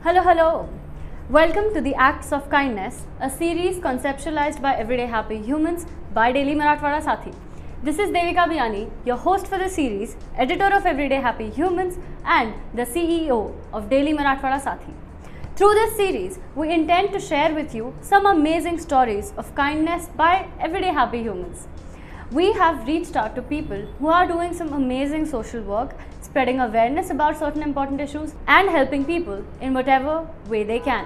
Hello, hello. Welcome to the Acts of Kindness, a series conceptualized by everyday happy humans by Daily Marathwada Sathi. This is Devika Biyani, your host for the series, editor of Everyday Happy Humans, and the CEO of Daily Marathwada Sathi. Through this series, we intend to share with you some amazing stories of kindness by everyday happy humans. We have reached out to people who are doing some amazing social work, spreading awareness about certain important issues, and helping people in whatever way they can.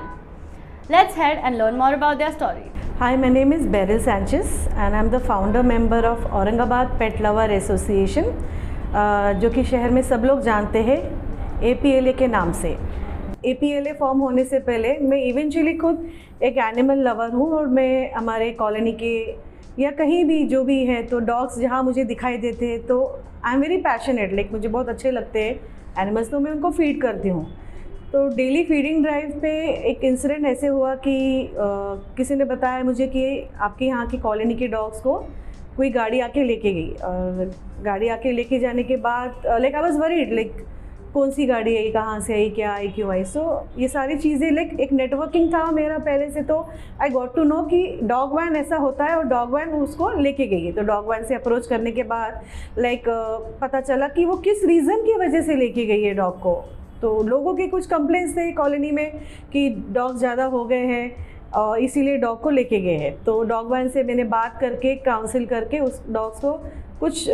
Let's head and learn more about their story. Hi, my name is Beryl Sanchez and I'm the founder member of Aurangabad Pet Lover Association, जो कि शहर में सब लोग जानते हैं APLA के नाम से। APLA फॉर्म होने से पहले मैं इवेंचुअली खुद एक एनिमल लवर हूँ और मैं हमारे कॉलोनी के या कहीं भी जो भी है तो डॉग्स जहाँ मुझे दिखाई देते हैं तो I am very passionate, like मुझे बहुत अच्छे लगते हैं एनिमल्स, तो मैं उनको फीड करती हूँ। तो डेली फीडिंग ड्राइव पे एक इंसिडेंट ऐसे हुआ कि किसी ने बताया मुझे कि आपके यहाँ की कॉलोनी के डॉग्स को कोई गाड़ी आके लेके गई, और गाड़ी आके लेके जाने के बाद like I was worried, like कौन सी गाड़ी आई, कहाँ से आई, क्या आई, क्यों आई। सो ये सारी चीज़ें लाइक एक नेटवर्किंग था मेरा पहले से, तो आई गॉट टू नो कि डॉग वैन ऐसा होता है और डॉग वैन उसको लेके गई है। तो डॉग वैन से अप्रोच करने के बाद लाइक पता चला कि वो किस रीज़न की वजह से लेके गई है डॉग को। तो लोगों के कुछ कंप्लेंट्स थे कॉलोनी में कि डॉग ज़्यादा हो गए हैं और इसीलिए डॉग को लेके गए हैं। तो डॉग वैन से मैंने बात करके काउंसिल करके उस डॉग्स को कुछ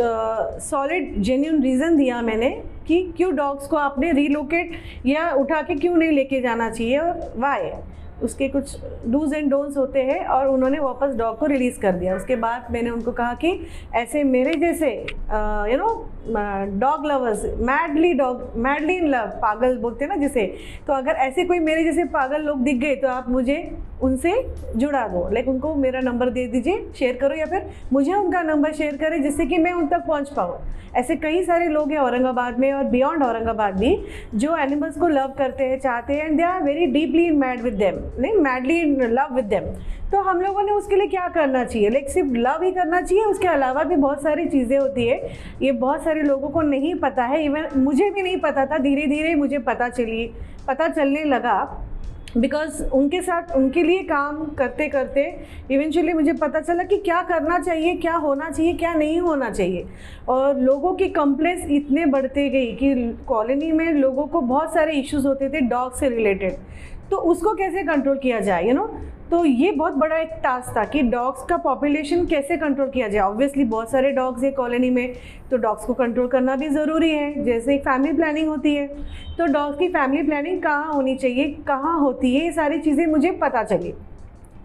सॉलिड जेन्युइन रीज़न दिया मैंने कि क्यों डॉग्स को आपने रीलोकेट या उठा के क्यों नहीं लेके जाना चाहिए और वाई, उसके कुछ डूज एंड डोंट्स होते हैं, और उन्होंने वापस डॉग को रिलीज़ कर दिया। उसके बाद मैंने उनको कहा कि ऐसे मेरे जैसे dog lovers, madly in love, पागल बोलते हैं ना जिसे, तो अगर ऐसे कोई मेरे जैसे पागल लोग दिख गए तो आप मुझे उनसे जुड़ा दो, लाइक उनको मेरा नंबर दे दीजिए, शेयर करो, या फिर मुझे उनका नंबर शेयर करें जिससे कि मैं उन तक पहुंच पाऊँ। ऐसे कई सारे लोग हैं औरंगाबाद में और बियॉन्ड औरंगाबाद भी जो एनिमल्स को लव करते हैं, चाहते हैं, and they are very deeply in mad with them, नहीं madly in love with them. तो हम लोगों ने उसके लिए क्या करना चाहिए, लाइक सिर्फ लव ही करना चाहिए, उसके अलावा भी बहुत सारी चीज़ें होती है। ये बहुत सारे लोगों को नहीं पता है, इवन मुझे भी नहीं पता था, धीरे धीरे मुझे पता चलने लगा, बिकॉज उनके साथ उनके लिए काम करते करते इवेंचुअली मुझे पता चला कि क्या करना चाहिए, क्या होना चाहिए, क्या नहीं होना चाहिए। और लोगों की कंप्लेंट्स इतने बढ़ते गई कि कॉलोनी में लोगों को बहुत सारे इश्यूज होते थे डॉग से रिलेटेड, तो उसको कैसे कंट्रोल किया जाए, यू नो। तो ये बहुत बड़ा एक टास्क था कि डॉग्स का पॉपुलेशन कैसे कंट्रोल किया जाए। ऑब्वियसली बहुत सारे डॉग्स हैं कॉलोनी में, तो डॉग्स को कंट्रोल करना भी ज़रूरी है, जैसे एक फैमिली प्लानिंग होती है। तो डॉग्स की फैमिली प्लानिंग कहाँ होनी चाहिए, कहाँ होती है, ये सारी चीज़ें मुझे पता चली।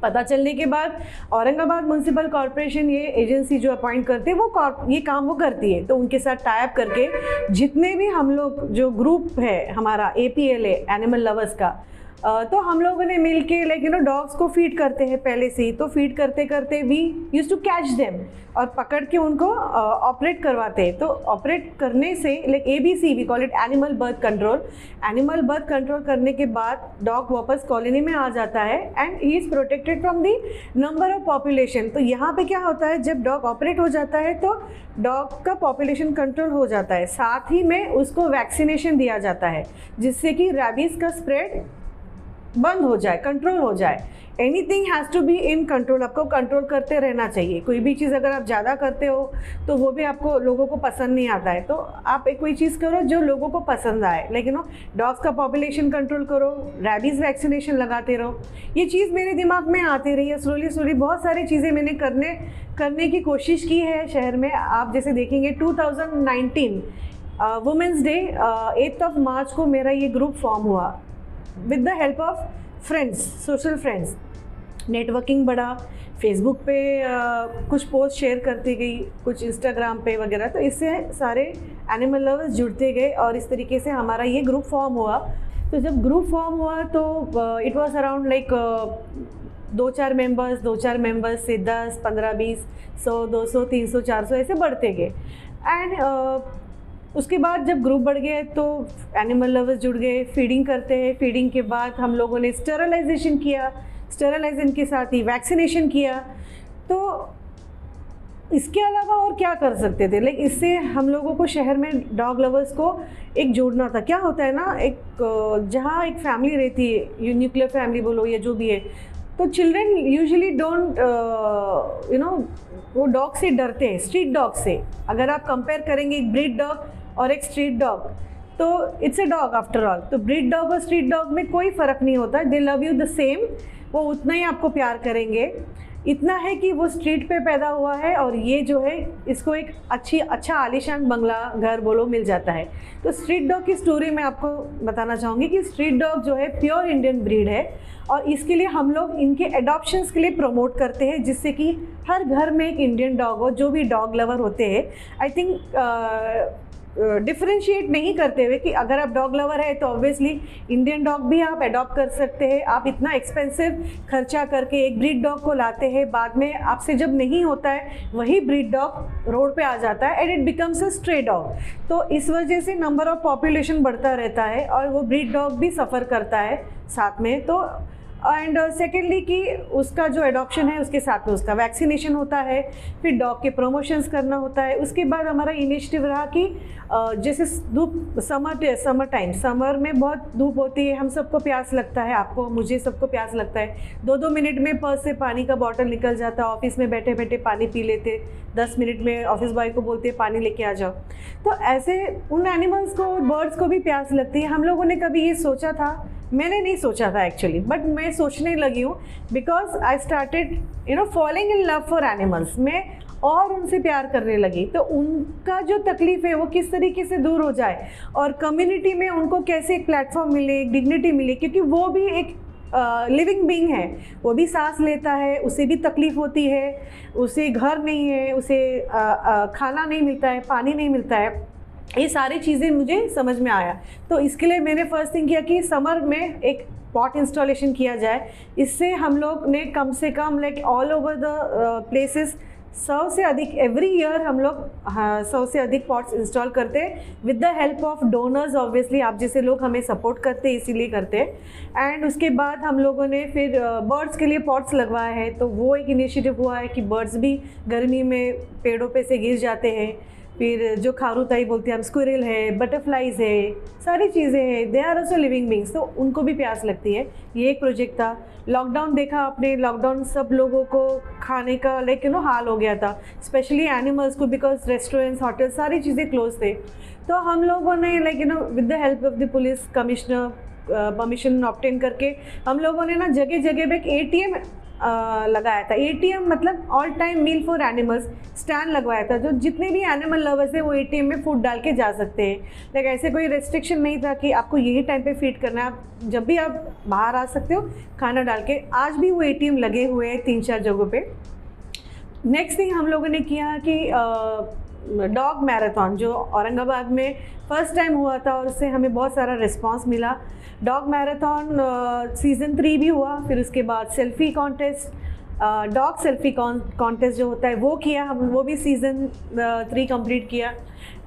पता चलने के बाद औरंगाबाद म्यूनसिपल कॉरपोरेशन, ये एजेंसी जो अपॉइंट करते हैं वो ये काम वो करती है, तो उनके साथ टाई अप करके जितने भी हम लोग जो ग्रुप है हमारा APLA एनिमल लवर्स का, तो हम लोगों ने मिल के लाइक यू नो डॉग्स को फीड करते हैं पहले से ही। तो फीड करते करते we use to catch them और पकड़ के उनको ऑपरेट करवाते हैं। तो ऑपरेट करने से like ABC we call it animal birth control. Animal birth control करने के बाद डॉग वापस कॉलोनी में आ जाता है and he is protected from the number of population. तो यहाँ पे क्या होता है, जब डॉग ऑपरेट हो जाता है तो डॉग का पॉपुलेशन कंट्रोल हो जाता है, साथ ही में उसको वैक्सीनेशन दिया जाता है जिससे कि रैबीज़ का स्प्रेड बंद हो जाए, कंट्रोल हो जाए। Anything has to be in control, आपको कंट्रोल करते रहना चाहिए। कोई भी चीज़ अगर आप ज़्यादा करते हो तो वो भी आपको लोगों को पसंद नहीं आता है। तो आप एक कोई चीज़ करो जो लोगों को पसंद आए, लाइक यू नो डॉग्स का पॉपुलेशन कंट्रोल करो, रैबीज़ वैक्सीनेशन लगाते रहो। ये चीज़ मेरे दिमाग में आती रही है स्लोली बहुत सारी चीज़ें मैंने करने की कोशिश की है शहर में। आप जैसे देखेंगे 2019 वुमेंस डे 8 मार्च को मेरा ये ग्रुप फॉर्म हुआ with the help of friends, social friends. Networking बढ़ा, फेसबुक पे कुछ पोस्ट शेयर करती गई, कुछ इंस्टाग्राम पे वगैरह, तो इससे सारे एनिमल लवर्स जुड़ते गए और इस तरीके से हमारा ये ग्रुप फॉर्म हुआ। तो जब ग्रुप फॉर्म हुआ तो it was around like 2-4 members से 10, 15, 20, 100, 200, 300, 400 ऐसे बढ़ते गए। एंड उसके बाद जब ग्रुप बढ़ गए तो एनिमल लवर्स जुड़ गए, फीडिंग करते हैं। फीडिंग के बाद हम लोगों ने स्टेरलाइजेशन किया, स्टेरलाइजेशन के साथ ही वैक्सीनेशन किया। तो इसके अलावा और क्या कर सकते थे, लाइक इससे हम लोगों को शहर में डॉग लवर्स को एक जोड़ना था। क्या होता है ना, एक जहाँ एक फैमिली रहती है, न्यूक्लियर फैमिली बोलो या जो भी है, तो चिल्ड्रन यूजुअली डोंट वो डॉग से डरते हैं, स्ट्रीट डॉग से। अगर आप कंपेयर करेंगे एक ब्रीड डॉग और एक स्ट्रीट डॉग, तो it's a dog after all. तो ब्रीड डॉग और स्ट्रीट डॉग में कोई फ़र्क नहीं होता, दे लव यू द सेम, वो उतना ही आपको प्यार करेंगे। इतना है कि वो स्ट्रीट पे पैदा हुआ है और ये जो है इसको एक अच्छा आलीशान बंगला घर बोलो मिल जाता है। तो स्ट्रीट डॉग की स्टोरी मैं आपको बताना चाहूँगी कि स्ट्रीट डॉग जो है प्योर इंडियन ब्रीड है और इसके लिए हम लोग इनके एडॉप्शंस के लिए प्रमोट करते हैं, जिससे कि हर घर में एक इंडियन डॉग हो। जो भी डॉग लवर होते हैं, आई थिंक डिफरेंशिएट नहीं करते हुए कि अगर आप डॉग लवर है तो ऑब्वियसली इंडियन डॉग भी आप अडॉप्ट कर सकते हैं। आप इतना एक्सपेंसिव खर्चा करके एक ब्रीड डॉग को लाते हैं, बाद में आपसे जब नहीं होता है वही ब्रीड डॉग रोड पे आ जाता है and it becomes a stray dog. तो इस वजह से नंबर ऑफ पॉपुलेशन बढ़ता रहता है और वो ब्रीड डॉग भी सफ़र करता है साथ में। तो एंड सेकेंडली कि उसका जो एडॉप्शन है उसके साथ में उसका वैक्सीनेशन होता है, फिर डॉग के प्रमोशंस करना होता है। उसके बाद हमारा इनिशिएटिव रहा कि जैसे धूप समर टाइम, समर में बहुत धूप होती है, हम सबको प्यास लगता है, आपको मुझे सबको प्यास लगता है। 2-2 मिनट में पर्स से पानी का बॉटल निकल जाता, ऑफिस में बैठे बैठे पानी पी लेते, 10 मिनट में ऑफिस बॉय को बोलते पानी लेके आ जाओ। तो ऐसे उन एनिमल्स को, बर्ड्स को भी प्यास लगती है। हम लोगों ने कभी ये सोचा था, मैंने नहीं सोचा था एक्चुअली, बट मैं सोचने लगी हूँ because I started falling in love for animals. मैं और उनसे प्यार करने लगी, तो उनका जो तकलीफ़ है वो किस तरीके से दूर हो जाए और कम्युनिटी में उनको कैसे एक प्लेटफॉर्म मिले, एक डिग्निटी मिले, क्योंकि वो भी एक लिविंग बीइंग है, वो भी सांस लेता है, उसे भी तकलीफ़ होती है, उसे घर नहीं है, उसे खाना नहीं मिलता है, पानी नहीं मिलता है। ये सारी चीज़ें मुझे समझ में आया, तो इसके लिए मैंने फर्स्ट थिंग किया कि समर में एक पॉट इंस्टॉलेशन किया जाए। इससे हम लोग ने कम से कम like all over the places 100 से अधिक एवरी ईयर हम लोग 100 से अधिक पॉट्स इंस्टॉल करते हैं with the help of donors. Obviously आप जैसे लोग हमें सपोर्ट करते हैं, इसीलिए करते हैं। एंड उसके बाद हम लोगों ने फिर बर्ड्स के लिए पॉट्स लगवाए हैं, तो वो एक इनिशिएटिव हुआ है कि बर्ड्स भी गर्मी में पेड़ों पे से गिर जाते हैं। फिर जो खारूताई बोलते हैं हम, स्क्विरल है, बटरफ्लाइज है, सारी चीज़ें हैं, they are also living beings, तो उनको भी प्यास लगती है। ये एक प्रोजेक्ट था। लॉकडाउन देखा आपने, लॉकडाउन सब लोगों को खाने का हाल हो गया था, स्पेशली एनिमल्स को, बिकॉज रेस्टोरेंट्स, होटल, सारी चीज़ें क्लोज थे। तो हम लोगों ने with the help of the police commissioner permission obtain करके हम लोगों ने ना जगह जगह पे एक ATM लगाया था। ATM मतलब all time meal for animals stand लगवाया था, जो जितने भी एनिमल लवर्स हैं वो ATM में फूड डाल के जा सकते हैं। लाइक ऐसे कोई रेस्ट्रिक्शन नहीं था कि आपको यही टाइम पे फीड करना है, आप जब भी आप बाहर आ सकते हो खाना डाल के। आज भी वो ATM लगे हुए हैं 3-4 जगहों पे। नेक्स्ट थिंग हम लोगों ने किया कि डॉग मैराथन जो औरंगाबाद में फर्स्ट टाइम हुआ था और उससे हमें बहुत सारा रिस्पांस मिला। डॉग मैराथन सीज़न 3 भी हुआ, फिर उसके बाद selfie contest, dog selfie contest जो होता है वो किया हम, वो भी सीज़न 3 कंप्लीट किया।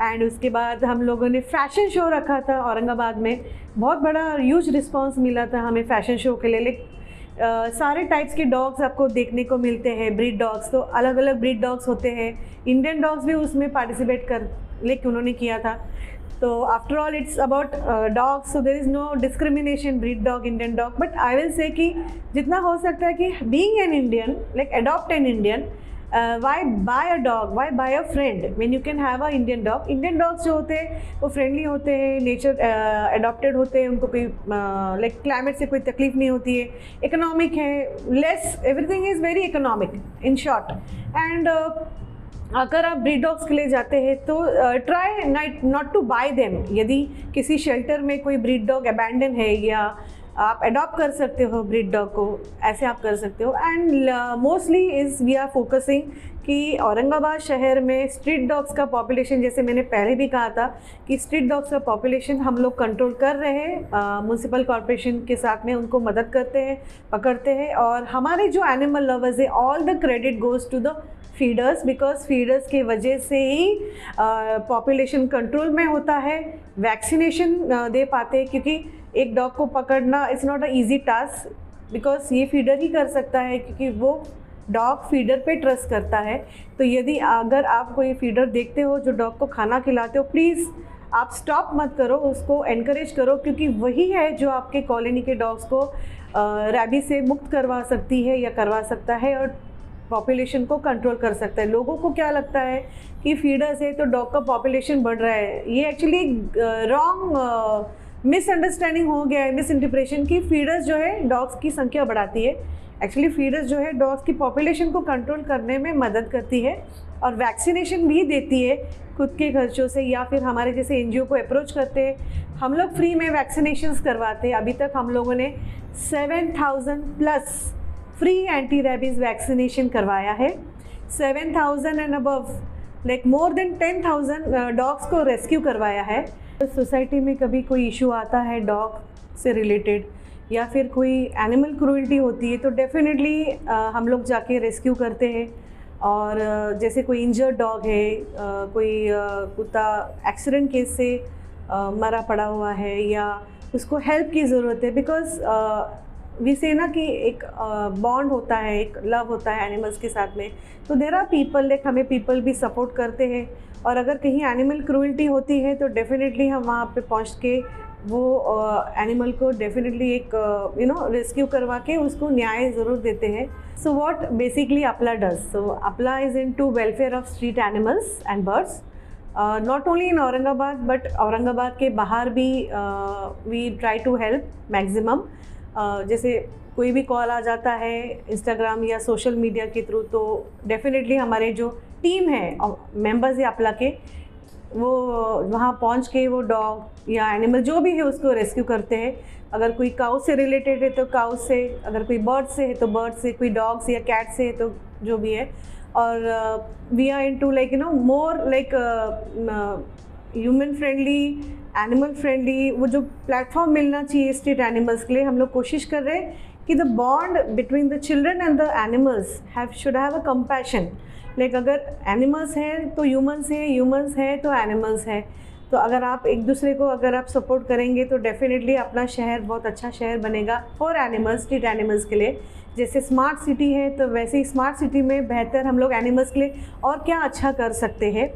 एंड उसके बाद हम लोगों ने फ़ैशन शो रखा था औरंगाबाद में, बहुत बड़ा ह्यूज रिस्पांस मिला था हमें फ़ैशन शो के लिए। सारे टाइप्स के डॉग्स आपको देखने को मिलते हैं, ब्रीड डॉग्स, तो अलग अलग ब्रीड डॉग्स होते हैं। इंडियन डॉग्स भी उसमें पार्टिसिपेट कर लेके उन्होंने किया था। तो after all it's about dogs, so there is no discrimination, breed dog, Indian dog. But I will say कि जितना हो सकता है कि being an Indian, like adopt an Indian, why buy a dog, why buy a friend when you can have a Indian dog. Indian dogs जो होते हैं वो फ्रेंडली होते हैं, नेचर अडॉप्टेड होते हैं, उनको कोई लाइक क्लाइमेट से कोई तकलीफ नहीं होती है, इकोनॉमिक है, less, everything is very economic in short. And अगर आप ब्रीड डॉग्स के लिए जाते हैं तो try not to buy them. यदि किसी शेल्टर में कोई ब्रीड डॉग अबैंडन है या आप अडॉप्ट कर सकते हो ब्रीड डॉग को, ऐसे आप कर सकते हो। And mostly is we are focusing कि औरंगाबाद शहर में स्ट्रीट डॉग्स का पॉपुलेशन, जैसे मैंने पहले भी कहा था कि स्ट्रीट डॉग्स का पॉपुलेशन हम लोग कंट्रोल कर रहे हैं, म्यूनसिपल कॉर्पोरेशन के साथ में उनको मदद करते हैं, पकड़ते हैं। और हमारे जो एनिमल लवर्स है, all the credit goes to the feeders, because feeders की वजह से ही पॉपुलेशन कंट्रोल में होता है, वैक्सीनेशन दे पाते हैं। क्योंकि एक डॉग को पकड़ना it's not a easy task, because ये फीडर ही कर सकता है, क्योंकि वो डॉग फीडर पे ट्रस्ट करता है। तो यदि अगर आप कोई फीडर देखते हो जो डॉग को खाना खिलाते हो, प्लीज़ आप स्टॉप मत करो, उसको एनकरेज करो, क्योंकि वही है जो आपके कॉलोनी के डॉग्स को रैबीज से मुक्त करवा सकती है या करवा सकता है और पॉपुलेशन को कंट्रोल कर सकता है। लोगों को क्या लगता है कि फीडर से तो डॉग का पॉपुलेशन बढ़ रहा है, ये एक्चुअली रॉन्ग मिसअंडरस्टैंडिंग हो गया है, मिस इंटरप्रिटेशन की फीडर्स जो है डॉग्स की संख्या बढ़ाती है। एक्चुअली फीडर्स जो है डॉग्स की पॉपुलेशन को कंट्रोल करने में मदद करती है और वैक्सीनेशन भी देती है खुद के खर्चों से, या फिर हमारे जैसे एनजीओ को अप्रोच करते हैं, हम लोग फ्री में वैक्सीनेशंस करवाते हैं। अभी तक हम लोगों ने 7,000 plus free anti rabies vaccination करवाया है। 7,000 and above, like more than 10,000 dogs को रेस्क्यू करवाया है। सोसाइटी में कभी कोई इशू आता है डॉग से रिलेटेड या फिर कोई एनिमल क्रूएल्टी होती है तो डेफिनेटली हम लोग जाके रेस्क्यू करते हैं। और जैसे कोई इंजर्ड डॉग है, कोई कुत्ता एक्सीडेंट केस से मरा पड़ा हुआ है या उसको हेल्प की ज़रूरत है, बिकॉज वी से ना कि एक बॉन्ड होता है, एक लव होता है एनिमल्स के साथ में। तो देयर आर पीपल, लाइक हमें पीपल भी सपोर्ट करते हैं और अगर कहीं एनिमल क्रूएल्टी होती है तो डेफिनेटली हम वहाँ पे पहुँच के वो एनिमल को डेफिनेटली एक रेस्क्यू करवा के उसको न्याय ज़रूर देते हैं। So what basically Apla does, so Apla is into welfare of street animals and birds, not only in Aurangabad but Aurangabad के बाहर भी we try to help maximum. जैसे कोई भी कॉल आ जाता है इंस्टाग्राम या सोशल मीडिया के थ्रू तो डेफिनेटली हमारे जो टीम है मेंबर्स है अपला के, वो वहाँ पहुँच के वो डॉग या एनिमल जो भी है उसको रेस्क्यू करते हैं। अगर कोई काउ से रिलेटेड है तो काउ से, अगर कोई बर्ड से है तो बर्ड से, कोई डॉग से या कैट से है तो जो भी है। और we are into like more like human friendly, animal friendly, वो जो प्लेटफॉर्म मिलना चाहिए स्ट्रीट एनिमल्स के लिए, हम लोग कोशिश कर रहे हैं कि the bond between the children and the animals should have a compassion. Like अगर एनिमल्स हैं तो ह्यूमंस हैं, ह्यूमंस हैं तो एनिमल्स हैं। तो अगर आप एक दूसरे को अगर आप सपोर्ट करेंगे तो डेफिनेटली अपना शहर बहुत अच्छा शहर बनेगा फॉर एनिमल्स, स्ट्रीट एनिमल्स के लिए। जैसे स्मार्ट सिटी है तो वैसे ही स्मार्ट सिटी में बेहतर हम लोग एनिमल्स के लिए और क्या अच्छा कर सकते हैं।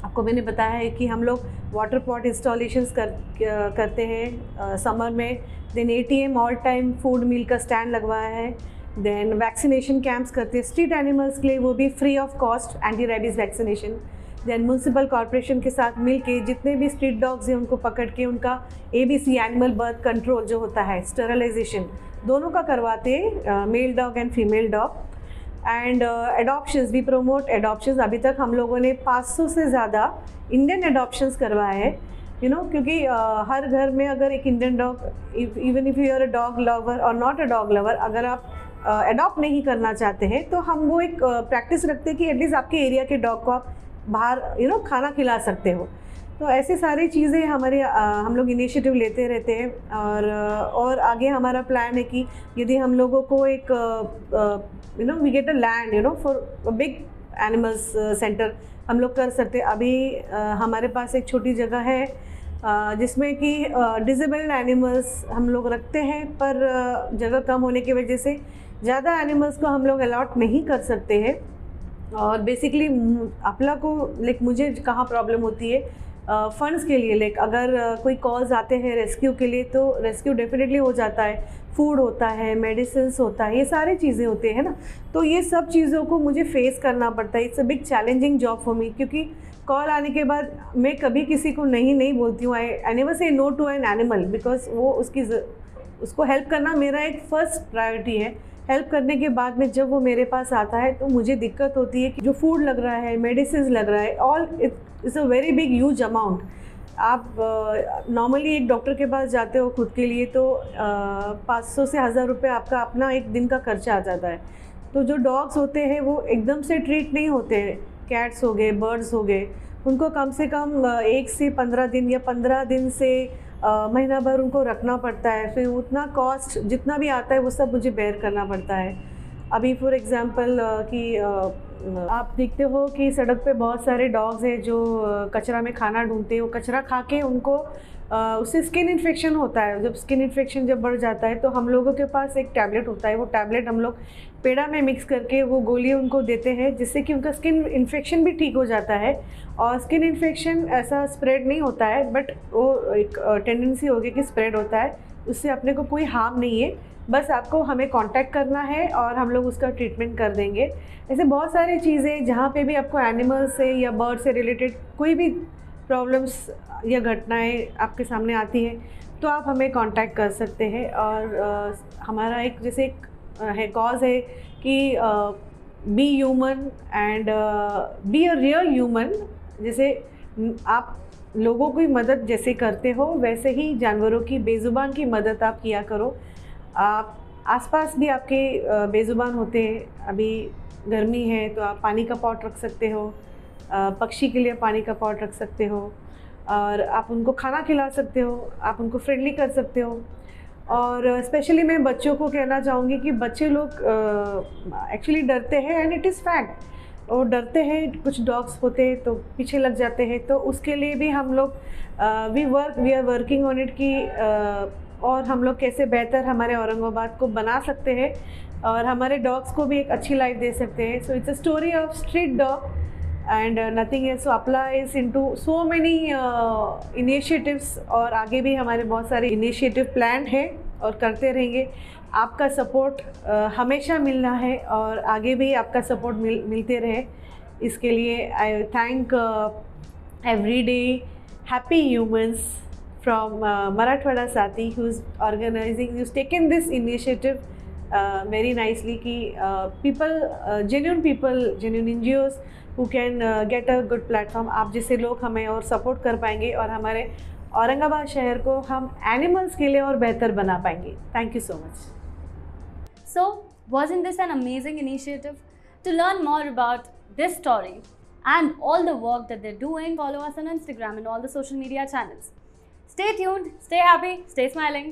आपको मैंने बताया है कि हम लोग वाटर पॉट इंस्टॉलेशंस करते हैं समर में। Then ATM all time food meal का स्टैंड लगवाया है। देन वैक्सीनेशन कैंप्स करते हैं स्ट्रीट एनिमल्स के लिए, वो भी free of cost anti rabies vaccination. Then municipal corporation के साथ मिल के जितने भी स्ट्रीट डॉग्स हैं उनको पकड़ के उनका ABC एनिमल बर्थ कंट्रोल जो होता है, स्टेरिलाइजेशन दोनों का करवाते हैं, male dog and female dog. And adoptions, we promote adoptions. अभी तक हम लोगों ने 500 से ज़्यादा इंडियन एडॉप्शंस करवाए हैं, क्योंकि हर घर में अगर एक Indian dog, even if you are a dog lover और नॉट अ डॉग लवर, अगर आप अडॉप्ट नहीं करना चाहते हैं तो हम वो एक प्रैक्टिस रखते हैं कि एटलीस्ट आपके एरिया के डॉग को आप बाहर खाना खिला सकते हो। तो ऐसी सारी चीज़ें हमारे हम लोग इनिशिएटिव लेते रहते हैं। और आगे हमारा प्लान है कि यदि हम लोगों को एक we get a land for big animals center हम लोग कर सकते हैं। अभी हमारे पास एक छोटी जगह है जिसमें कि डिसेबल्ड एनिमल्स हम लोग रखते हैं, पर जगह कम होने की वजह से ज़्यादा एनिमल्स को हम लोग अलॉट नहीं कर सकते हैं। और बेसिकली अपला को लाइक मुझे कहाँ प्रॉब्लम होती है फ़ंड्स के लिए, लाइक अगर कोई कॉल्स आते हैं रेस्क्यू के लिए तो रेस्क्यू डेफिनेटली हो जाता है, फूड होता है, मेडिसिन्स होता है, ये सारी चीज़ें होती है ना। तो ये सब चीज़ों को मुझे फेस करना पड़ता है। It's a big challenging job for me, क्योंकि कॉल आने के बाद मैं कभी किसी को नहीं बोलती हूँ। I never say no to an animal, because वो उसको हेल्प करना मेरा एक फर्स्ट प्रायोरिटी है। हेल्प करने के बाद में जब वो मेरे पास आता है तो मुझे दिक्कत होती है कि जो फूड लग रहा है, मेडिसिन लग रहा है, all it's a very big huge amount. आप नॉर्मली एक डॉक्टर के पास जाते हो खुद के लिए तो 500 से 1000 रुपये आपका अपना एक दिन का खर्चा आ जाता है। तो जो डॉग्स होते हैं वो एकदम से ट्रीट नहीं होते हैं, कैट्स हो गए, बर्ड्स हो गए, उनको कम से कम 1 से 15 दिन या 15 दिन से महीना भर उनको रखना पड़ता है। फिर उतना कॉस्ट जितना भी आता है वो सब मुझे बेयर करना पड़ता है। अभी फॉर एग्ज़ाम्पल कि आप देखते हो कि सड़क पे बहुत सारे डॉग्स हैं जो कचरा में खाना ढूंढते हैं, वो कचरा खा के उनको उससे स्किन इन्फेक्शन होता है। जब स्किन इन्फेक्शन जब बढ़ जाता है तो हम लोगों के पास एक टैबलेट होता है, वो टैबलेट हम लोग पेड़ा में मिक्स करके वो गोली उनको देते हैं, जिससे कि उनका स्किन इन्फेक्शन भी ठीक हो जाता है। और स्किन इन्फेक्शन ऐसा स्प्रेड नहीं होता है, बट वो एक टेंडेंसी होगी कि स्प्रेड होता है, उससे अपने को कोई हार्म नहीं है। बस आपको हमें कांटेक्ट करना है और हम लोग उसका ट्रीटमेंट कर देंगे। ऐसे बहुत सारी चीज़ें जहाँ पे भी आपको एनिमल से या बर्ड से रिलेटेड कोई भी प्रॉब्लम्स या घटनाएं आपके सामने आती हैं तो आप हमें कांटेक्ट कर सकते हैं। और हमारा एक जैसे एक है कॉज है कि be human and be a real human. जैसे आप लोगों की मदद जैसे करते हो वैसे ही जानवरों की बेज़ुबान की मदद आप किया करो। आप आसपास भी आपके बेज़ुबान होते हैं, अभी गर्मी है तो आप पानी का पॉट रख सकते हो, पक्षी के लिए पानी का पॉट रख सकते हो, और आप उनको खाना खिला सकते हो, आप उनको फ्रेंडली कर सकते हो। और स्पेशली मैं बच्चों को कहना चाहूँगी कि बच्चे लोग एक्चुअली डरते हैं, एंड इट इज़ फैक्ट, वो डरते हैं। कुछ डॉग्स होते हैं तो पीछे लग जाते हैं, तो उसके लिए भी हम लोग we are working on it कि और हम लोग कैसे बेहतर हमारे औरंगाबाद को बना सकते हैं और हमारे डॉग्स को भी एक अच्छी लाइफ दे सकते हैं। So it's a story of street dog and nothing else. So Apla is into so many initiatives, और आगे भी हमारे बहुत सारे इनिशिएटिव प्लान है और करते रहेंगे। आपका सपोर्ट हमेशा मिलना है और आगे भी आपका सपोर्ट मिलते रहे। इसके लिए आई thank everyday happy humans from Marathwada Sati, who's taken this initiative very nicely कि genuine NGOs who can get a good platform, आप जैसे लोग हमें और सपोर्ट कर पाएंगे और हमारे औरंगाबाद शहर को हम एनिमल्स के लिए और बेहतर बना पाएंगे। Thank you so much. So, wasn't this an amazing initiative? To learn more about this story and all the work that they're doing, follow us on Instagram and all the social media channels. Stay tuned, stay happy, stay smiling.